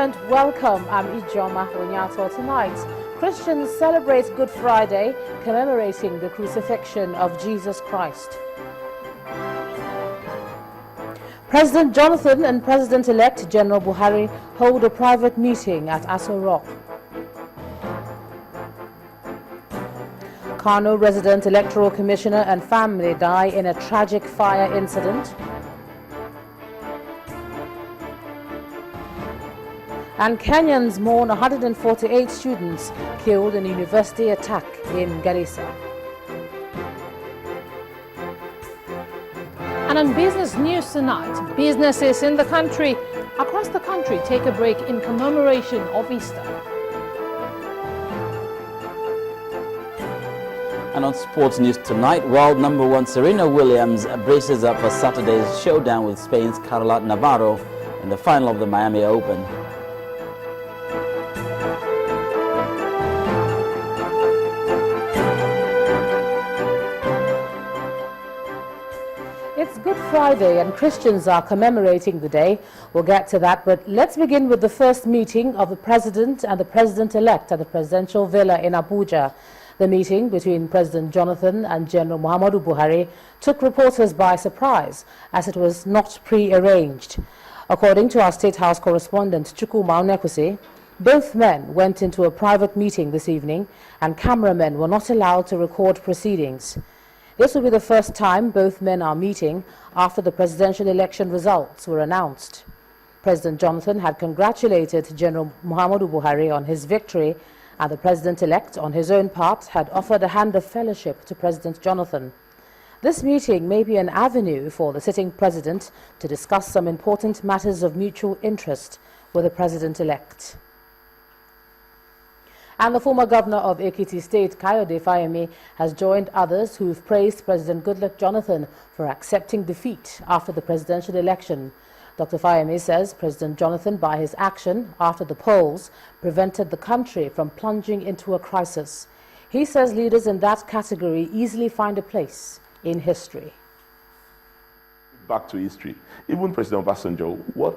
and welcome. I'm Ijoma Onyato. Tonight, Christians celebrate Good Friday, commemorating the crucifixion of Jesus Christ. President Jonathan and President-elect General Buhari hold a private meeting at Aso Rock. Kano resident electoral commissioner and family die in a tragic fire incident. And Kenyans mourn 148 students killed in a university attack in Garissa. And on business news tonight, businesses in the country, across the country, take a break in commemoration of Easter. And on sports news tonight, world number one Serena Williams braces up for Saturday's showdown with Spain's Carla Navarro in the final of the Miami Open. It's Good Friday and Christians are commemorating the day. We'll get to that, but let's begin with the first meeting of the President and the President-elect at the Presidential Villa in Abuja. The meeting between President Jonathan and General Muhammadu Buhari took reporters by surprise, as it was not pre-arranged. According to our State House correspondent Chukwuma Onekwusi, both men went into a private meeting this evening and cameramen were not allowed to record proceedings. This will be the first time both men are meeting after the presidential election results were announced. President Jonathan had congratulated General Muhammadu Buhari on his victory, and the President-elect, on his own part, had offered a hand of fellowship to President Jonathan. This meeting may be an avenue for the sitting President to discuss some important matters of mutual interest with the President-elect. And the former governor of Ekiti State, Kayode Fayemi, has joined others who've praised President Goodluck Jonathan for accepting defeat after the presidential election. Dr. Fayemi says President Jonathan, by his action after the polls, prevented the country from plunging into a crisis. He says leaders in that category easily find a place in history. Back to history, even President Obasanjo, what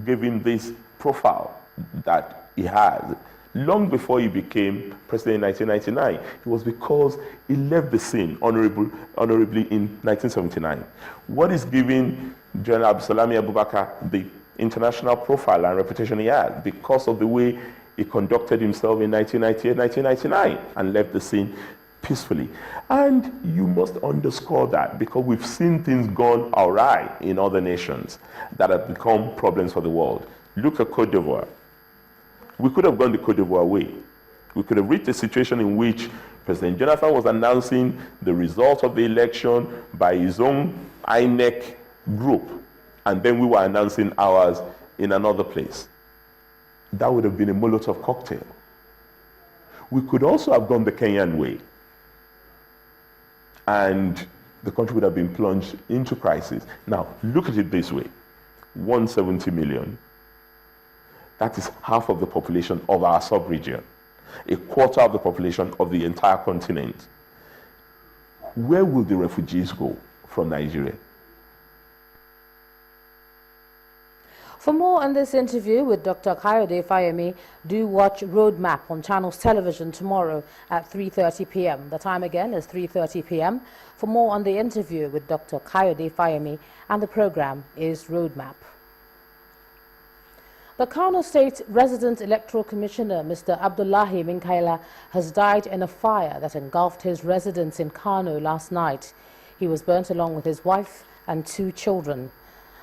gave him this profile that he has? Long before he became president in 1999, it was because he left the scene honorably in 1979. What is giving General Abdulsalami Abubakar the international profile and reputation he had? Because of the way he conducted himself in 1998, 1999, and left the scene peacefully. And you must underscore that, because we've seen things gone awry in other nations that have become problems for the world. Look at Cote d'Ivoire. We could have gone the Cote d'Ivoire way. We could have reached a situation in which President Jonathan was announcing the result of the election by his own INEC group, and then we were announcing ours in another place. That would have been a Molotov cocktail. We could also have gone the Kenyan way, and the country would have been plunged into crisis. Now, look at it this way. 170 million. That is half of the population of our sub-region, a quarter of the population of the entire continent. Where will the refugees go from Nigeria? For more on this interview with Dr. Kayode Fayemi, do watch Roadmap on Channels Television tomorrow at 3:30 p.m. The time again is 3:30 p.m. For more on the interview with Dr. Kayode Fayemi, and the program is Roadmap. The Kano State Resident Electoral Commissioner, Mr. Abdullahi Minkaila, has died in a fire that engulfed his residence in Kano last night. He was burnt along with his wife and 2 children.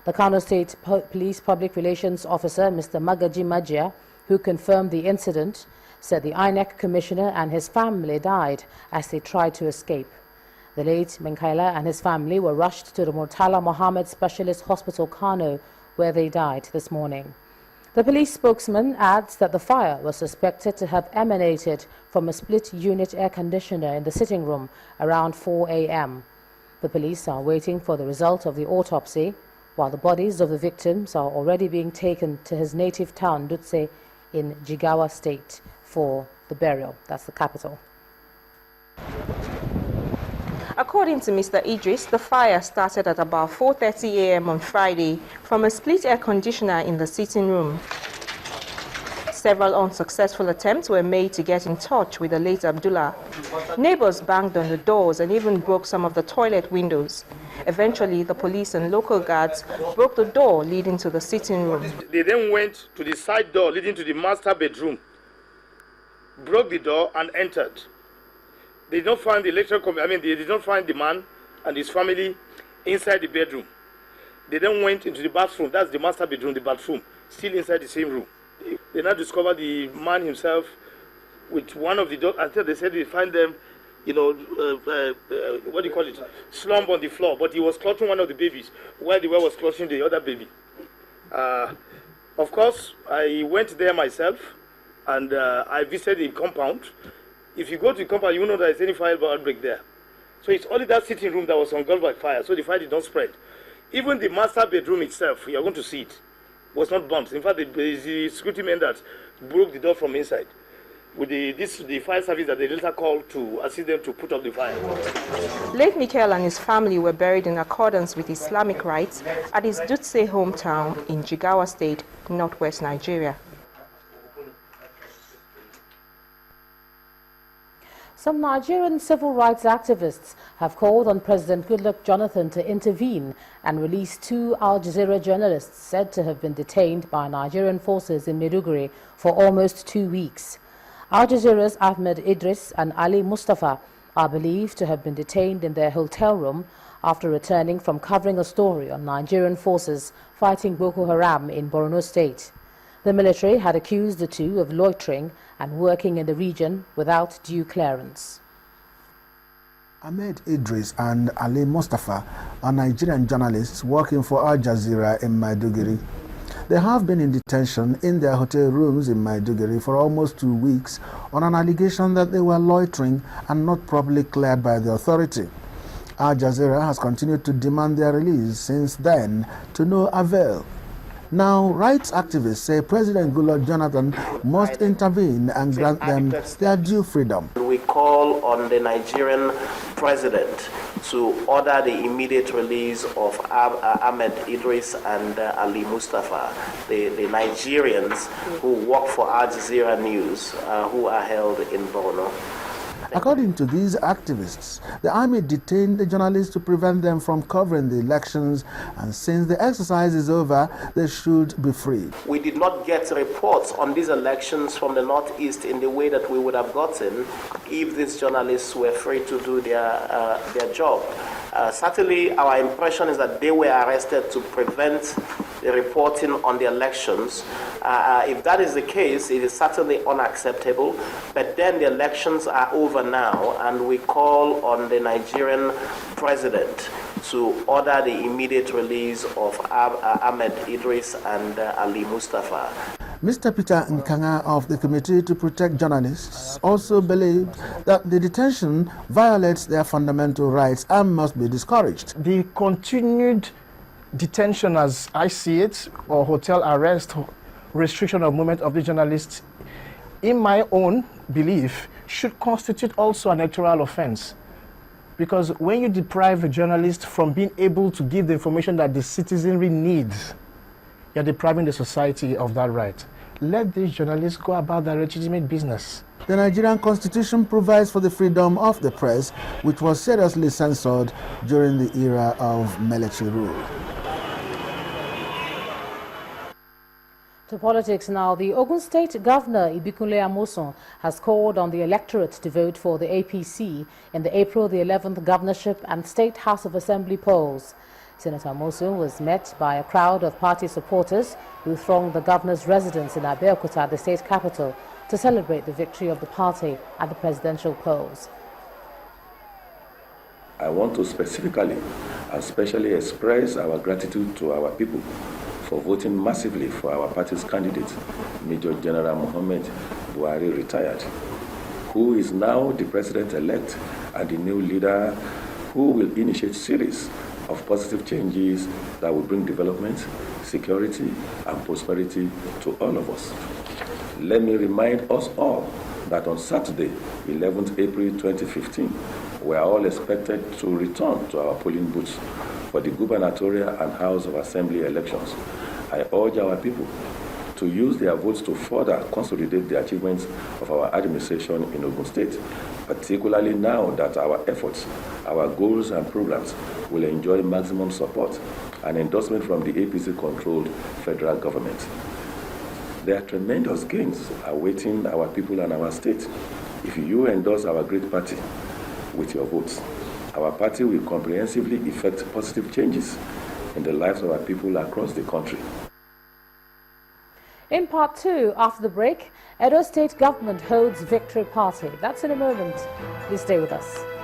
The Kano State Police Public Relations Officer, Mr. Magaji Majia, who confirmed the incident, said the INEC Commissioner and his family died as they tried to escape. The late Minkaila and his family were rushed to the Murtala Mohammed Specialist Hospital, Kano, where they died this morning. The police spokesman adds that the fire was suspected to have emanated from a split-unit air conditioner in the sitting room around 4 a.m. The police are waiting for the result of the autopsy, while the bodies of the victims are already being taken to his native town, Dutse, in Jigawa State, for the burial. That's the capital. According to Mr. Idris, the fire started at about 4:30 a.m. on Friday from a split air conditioner in the sitting room. Several unsuccessful attempts were made to get in touch with the late Abdullah. Neighbors banged on the doors and even broke some of the toilet windows. Eventually, the police and local guards broke the door leading to the sitting room. They then went to the side door leading to the master bedroom, broke the door and entered. They did not find they did not find the man and his family inside the bedroom. They then went into the bathroom. That's the master bedroom, the bathroom, still inside the same room. They now discovered the man himself with one of the doors. Until they said they find them, what do you call it, slump on the floor. But he was clutching one of the babies, while the boy was clutching the other baby. Of course, I went there myself, and I visited the compound. If you go to the compound, you will know there is any fire outbreak there. So it's only that sitting room that was engulfed by fire, so the fire did not spread. Even the master bedroom itself, you are going to see it, was not burnt. In fact, the security men that broke the door from inside, with the fire service that they later called to assist them to put up the fire. Late Michael and his family were buried in accordance with Islamic rites at his Dutse hometown in Jigawa State, northwest Nigeria. Some Nigerian civil rights activists have called on President Goodluck Jonathan to intervene and release 2 Al Jazeera journalists said to have been detained by Nigerian forces in Maiduguri for almost 2 weeks. Al Jazeera's Ahmed Idris and Ali Mustafa are believed to have been detained in their hotel room after returning from covering a story on Nigerian forces fighting Boko Haram in Borno State. The military had accused the 2 of loitering and working in the region without due clearance. Ahmed Idris and Ali Mustafa are Nigerian journalists working for Al Jazeera in Maiduguri. They have been in detention in their hotel rooms in Maiduguri for almost 2 weeks on an allegation that they were loitering and not properly cleared by the authority. Al Jazeera has continued to demand their release since then, to no avail. Now, rights activists say President Goodluck Jonathan must intervene and grant them their due freedom. We call on the Nigerian president to order the immediate release of Ahmed Idris and Ali Mustafa, the Nigerians who work for Al Jazeera News, who are held in Borno. According to these activists, the army detained the journalists to prevent them from covering the elections, and since the exercise is over, they should be freed. We did not get reports on these elections from the Northeast in the way that we would have gotten if these journalists were free to do their job. Certainly, our impression is that they were arrested to prevent the reporting on the elections. If that is the case, it is certainly unacceptable. But then the elections are over now, and we call on the Nigerian president to order the immediate release of Ahmed Idris and Ali Mustafa. Mr. Peter Nkanga of the Committee to Protect Journalists also believed that the detention violates their fundamental rights and must be discouraged. The continued detention, as I see it, or hotel arrest, restriction of movement of the journalists, in my own belief, should constitute also an electoral offense. Because when you deprive a journalist from being able to give the information that the citizenry needs, you're depriving the society of that right. Let these journalists go about their legitimate business. The Nigerian Constitution provides for the freedom of the press, which was seriously censored during the era of military rule. To politics now, the Ogun State Governor Ibikunle Amosun has called on the electorate to vote for the APC in the April the 11th governorship and State House of Assembly polls. Senator Amosun was met by a crowd of party supporters who thronged the governor's residence in Abeokuta, the state capital, to celebrate the victory of the party at the presidential polls. I want to specifically and specially express our gratitude to our people for voting massively for our party's candidate, Major General Muhammad Buhari, retired, who is now the president-elect and the new leader who will initiate a series of positive changes that will bring development, security, and prosperity to all of us. Let me remind us all that on Saturday, 11th April 2015, we are all expected to return to our polling booths for the gubernatorial and House of Assembly elections. I urge our people to use their votes to further consolidate the achievements of our administration in Ogun State, particularly now that our efforts, our goals and programs will enjoy maximum support and endorsement from the APC-controlled federal government. There are tremendous gains awaiting our people and our state. If you endorse our great party with your votes, our party will comprehensively effect positive changes in the lives of our people across the country. In part 2, after the break, Edo State government holds victory party. That's in a moment. Please stay with us.